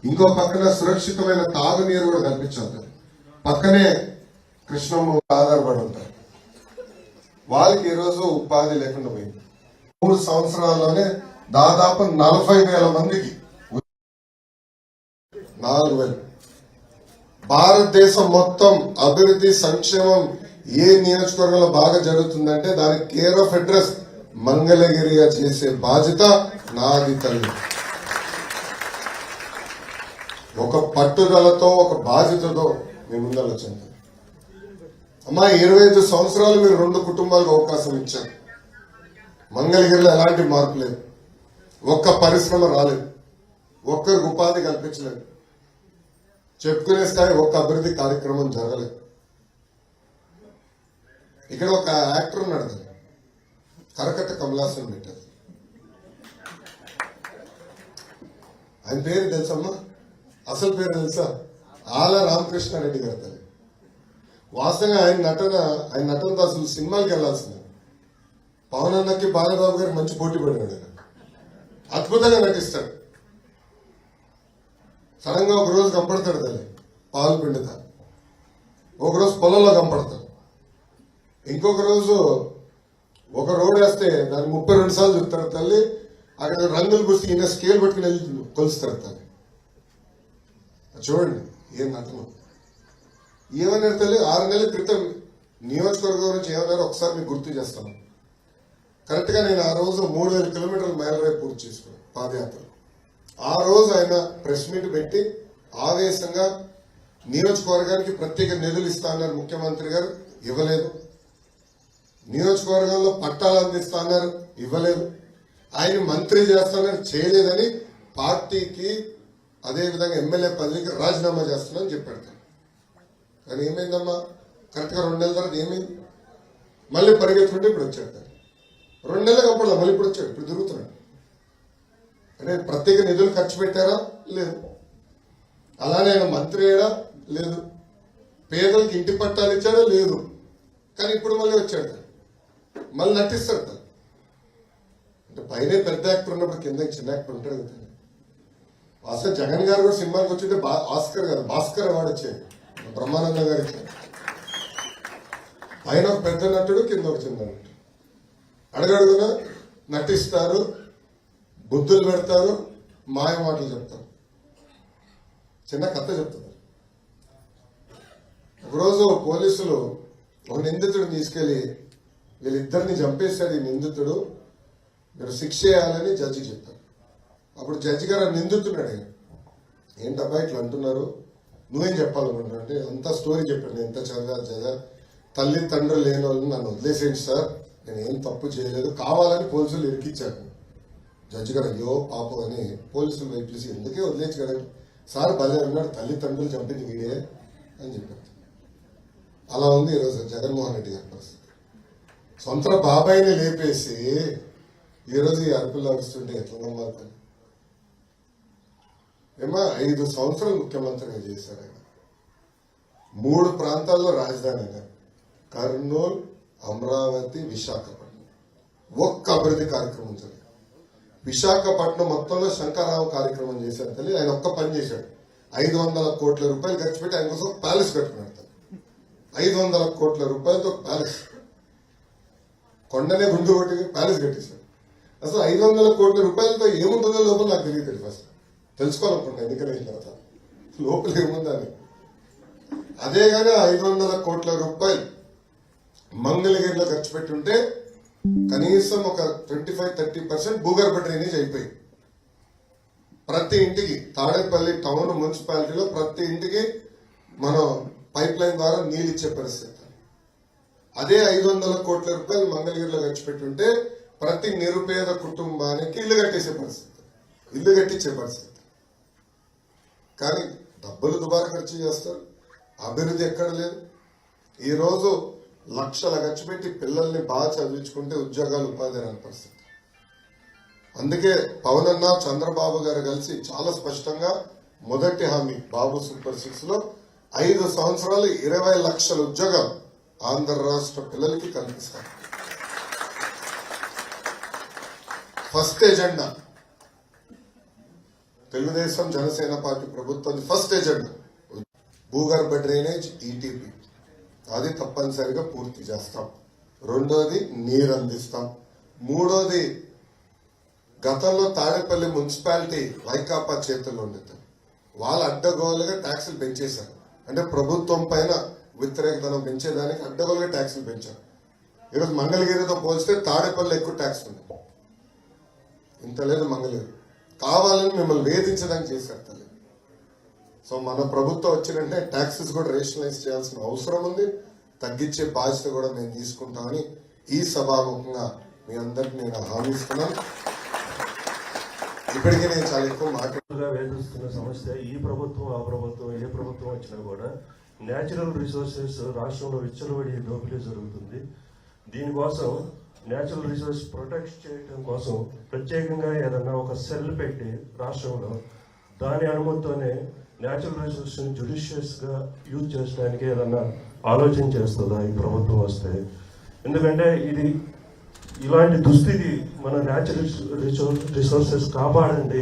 ఇంకో పక్కన సురక్షితమైన తాగునీరు కూడా కల్పించాలి. పక్కనే కృష్ణమ్మ ఆధారపడి ఉంటారు. వాళ్ళకి ఈరోజు ఉపాధి లేకుండా పోయింది. 3 సంవత్సరాల్లోనే దాదాపు 40,000 మందికి 4,000. భారతదేశం మొత్తం అభివృద్ధి సంక్షేమం ఏ నియోజకవర్గంలో బాగా జరుగుతుందంటే దానికి కేర్ ఆఫ్ అడ్రస్ మంగళగిరిగా చేసే బాధ్యత నాది తల్లి. ఒక పట్టుదలతో ఒక బాధ్యతతో మీ ముందర వచ్చింది. అమ్మా 25 సంవత్సరాలు మీరు 2 కుటుంబాలకు అవకాశం ఇచ్చారు. మంగళగిరిలో ఎలాంటి మార్పు లేదు. ఒక్క పరిశ్రమ రాలేదు. ఒక్కరికి ఉపాధి కల్పించలేదు. చెప్పుకునే స్థాయి ఒక్క అభివృద్ధి కార్యక్రమం జరగలేదు. ఇక్కడ ఒక యాక్టర్ ఉన్నాడు, కరకట్ట కమలాసన్ పెట్టారు. ఆయన పేరు తెలుసమ్మా? అసలు పేరు తెలుసా? ఆల రామకృష్ణారెడ్డి గారు తల్లి. వాస్తవంగా ఆయన నటనతో అసలు సినిమాకి వెళ్లాల్సింది. పవన్ అన్నకి బాలబాబు గారు మంచి పోటీ పడినాడు. అద్భుతంగా నటిస్తాడు. సడన్ గా ఒక రోజు కంపడతాడు తల్లి, పాలు పిండుతా. ఒకరోజు పొలంలో కంపడతాడు. ఇంకొక రోజు ఒక రోడ్ వేస్తే దాన్ని 32 సార్లు చెప్తాడు తల్లి. అక్కడ రంగులు పూసి ఈయన స్కేల్ పట్టుకుని వెళ్ళి కొలుస్తాడు తల్లి. చూడండి ఏం నటన. ఏమన్నారు తల్లి? 6 నెలల క్రితం నియోజకవర్గం గురించి ఏమన్నారో ఒకసారి మీకు గుర్తు చేస్తాను. కరెక్ట్ గా నేను ఆ రోజు 3,000 కిలోమీటర్ల మైలురాయి పూర్తి చేసుకున్నాను పాదయాత్ర. ఆ రోజు ఆయన ప్రెస్ మీట్ పెట్టి ఆవేశంగా నియోజకవర్గానికి ప్రత్యేక నిధులు ఇస్తా అన్నారు ముఖ్యమంత్రి గారు, ఇవ్వలేదు. నియోజకవర్గంలో పట్టాలు అందిస్తా అన్నారు, ఇవ్వలేదు. ఆయన మంత్రి చేస్తానని చేయలేదని పార్టీకి అదేవిధంగా ఎమ్మెల్యే పదవికి రాజీనామా చేస్తున్నానని చెప్పాడు. కానీ ఏమైందమ్మా? కరెక్ట్ గా 2 నెలల తర్వాత ఏమైంది? మళ్ళీ పరిగెత్తుకుంటే ఇప్పుడు వచ్చాడు. 2 నెలలు కంపడలే, మళ్ళీ ఇప్పుడు వచ్చాడు. ఇప్పుడు తిరుగుతున్నాడు. అంటే ప్రత్యేక నిధులు ఖర్చు పెట్టారా? లేదు. అలానే ఆయన మంత్రి అయ్యాడా? లేదు. పేదలకు ఇంటి పట్టాలు ఇచ్చాడా? లేదు. కానీ ఇప్పుడు మళ్ళీ వచ్చాడు. మళ్ళీ నటిస్తాడు. అంటే పైన పెద్ద యాక్టర్ ఉన్నప్పుడు కింద చిన్న యాక్టర్ ఉంటాడు కదా. అసలు జగన్ గారు కూడా సినిమాకి వచ్చింటే ఆస్కర్ కాదు భాస్కర్ అవార్డు వచ్చాడు, బ్రహ్మానందం గారు ఇచ్చారు. పైన ఒక పెద్ద నటుడు, కింద ఒక చిన్న నటుడు. అడగడుగున నటిస్తారు, బుద్ధులు పెడతారు, మాయ మాటలు చెప్తారు, చిన్న కథ చెప్తారు. ఒకరోజు పోలీసులు ఒక నిందితుడిని తీసుకెళ్లి వీళ్ళిద్దరిని చంపేశాడు ఈ నిందితుడు, మీరు శిక్ష చేయాలని జడ్జికి చెప్పారు. అప్పుడు జడ్జి గారు ఆ నిందితున్నాడు, ఏంటబ్బా ఇట్లా అంటున్నారు, నువ్వేం చెప్పాలనుకుంటున్నా అంటే అంతా స్టోరీ చెప్పాడు. ఎంత చదివా తల్లి తండ్రులు లేని వాళ్ళు నన్ను వదిలేసేయండి సార్, నేను ఏం తప్పు చేయలేదు, కావాలని పోలీసులు ఇరికిచ్చారు. జడ్జి గారు అయ్యో పాపం అని పోలీసులు వైపు ఎందుకే వదిలేచ్చు కదా సార్, భలే అన్నాడు, తల్లిదండ్రులు చంపింది వీడే అని చెప్పారు. అలా ఉంది ఈరోజు జగన్మోహన్ రెడ్డి గారి పరిస్థితి. సొంత బాబాయిని లేపేసి ఈరోజు ఈ అరుపుల్లో వస్తుంటే ఎట్లా నమ్మాలి? ఏమో 5 సంవత్సరాలు ముఖ్యమంత్రిగా చేశారు ఆయన. 3 ప్రాంతాల్లో రాజధాని ఆయన, కర్నూలు, అమరావతి, విశాఖపట్నం. ఒక్క అభివృద్ధి కార్యక్రమం జరిగింది. విశాఖపట్నం మొత్తంలో శంకరరావు కార్యక్రమం చేశారు తల్లి. ఆయన ఒక్క పని చేశాడు. 500 కోట్ల రూపాయలు ఖర్చు పెట్టి ఆయన కోసం ప్యాలెస్ కట్టుకున్నాడు. 500 కోట్ల రూపాయలతో ప్యాలెస్, కొండనే గుండు కొట్టి ప్యాలెస్ కట్టేశాడు. అసలు 500 కోట్ల రూపాయలతో ఏముంటుందో లోపల నాకు తెలియదు. ఫస్ట్ తెలుసుకోవాలనుకుంటా ఎన్నికలు అయిన తర్వాత లోపల ఏముందా అని. అదే కానీ 500 కోట్ల రూపాయలు మంగళగిరిలో ఖర్చు పెట్టి ఉంటే కనీసం ఒక 25-30% భూగర్భ డ్రైనేజ్ అయిపోయింది. ప్రతి ఇంటికి తాడేపల్లి టౌన్ మున్సిపాలిటీలో ప్రతి ఇంటికి మనం పైప్ లైన్ ద్వారా నీళ్ళు ఇచ్చే పరిస్థితి. అదే 500 కోట్ల రూపాయలు మంగళగిరిలో ఖర్చు పెట్టుంటే ప్రతి నిరుపేద కుటుంబానికి ఇల్లు కట్టించే పరిస్థితి. కానీ డబ్బులు దుబారా ఖర్చు చేస్తారు, అభివృద్ధి ఎక్కడ లేదు. ఈరోజు లక్షల ఖర్చు పెట్టి పిల్లల్ని బాగా చదివించుకుంటే ఉద్యోగాలు, ఉపాధి రాని పరిస్థితి. అందుకే పవన్ అన్న చంద్రబాబు గారు కలిసి చాలా స్పష్టంగా మొదటి హామీ బాబు సూపర్ 6 లో 5 సంవత్సరాలు 20 లక్షల ఉద్యోగాలు ఆంధ్ర రాష్ట్ర పిల్లలకి కల్పిస్తారు. First agenda Telugu Desam Janasena party ప్రభుత్వం ఫస్ట్ ఎజెండా భూగర్భ డ్రైనేజ్ ఈటీపీ అది తప్పనిసరిగా పూర్తి చేస్తాం. రెండోది నీరు అందిస్తాం. మూడోది గతంలో తాడేపల్లి మున్సిపాలిటీ వైకాపా చేతుల్లో ఉండేది. వాళ్ళు అడ్డగోలుగా ట్యాక్సులు పెంచేశారు. అంటే ప్రభుత్వం పైన వ్యతిరేకతనం పెంచేదానికి అడ్డగోలుగా ట్యాక్సులు పెంచారు. ఈరోజు మంగళగిరితో పోల్స్తే తాడేపల్లి ఎక్కువ ట్యాక్స్ ఉంది. ఇంత లేదు మంగళగిరి. కావాలని మిమ్మల్ని వేధించడానికి చేశారు తల్లి. సో మన ప్రభుత్వం వచ్చినంటే ట్యాక్సెస్ కూడా రేషనలైజ్ చేయాల్సిన అవసరం ఉంది. తగ్గించే బాధ్యత కూడా మేము తీసుకుంటామని ఈ సభాముఖంగా మీ అందరికి నేను హామీ ఇస్తున్నాను. ఇప్పటికే నేను చాలా ఎక్కువ వేధిస్తున్న సమస్య ఈ ప్రభుత్వం ఆ ప్రభుత్వం ఏ ప్రభుత్వం వచ్చినా కూడా న్యాచురల్ రిసోర్సెస్ రాష్ట్రంలో విచ్చలవిడి దోపిడీ జరుగుతుంది. దీనికోసం న్యాచురల్ రిసోర్స్ ప్రొటెక్ట్ చేయడం కోసం ప్రత్యేకంగా ఏదన్నా ఒక సెల్ పెట్టి రాష్ట్రంలో దాని అనుమతితోనే న్యాచురల్ రిసోర్స్ జ్యుడిషియస్ గా యూజ్ చేయడానికి ఏదన్నా ఆలోచన చేస్తుందా ఈ ప్రభుత్వం వస్తే? ఎందుకంటే ఇలాంటి దుస్థితి మన న్యాచురల్ రిసోర్సెస్ కాపాడండి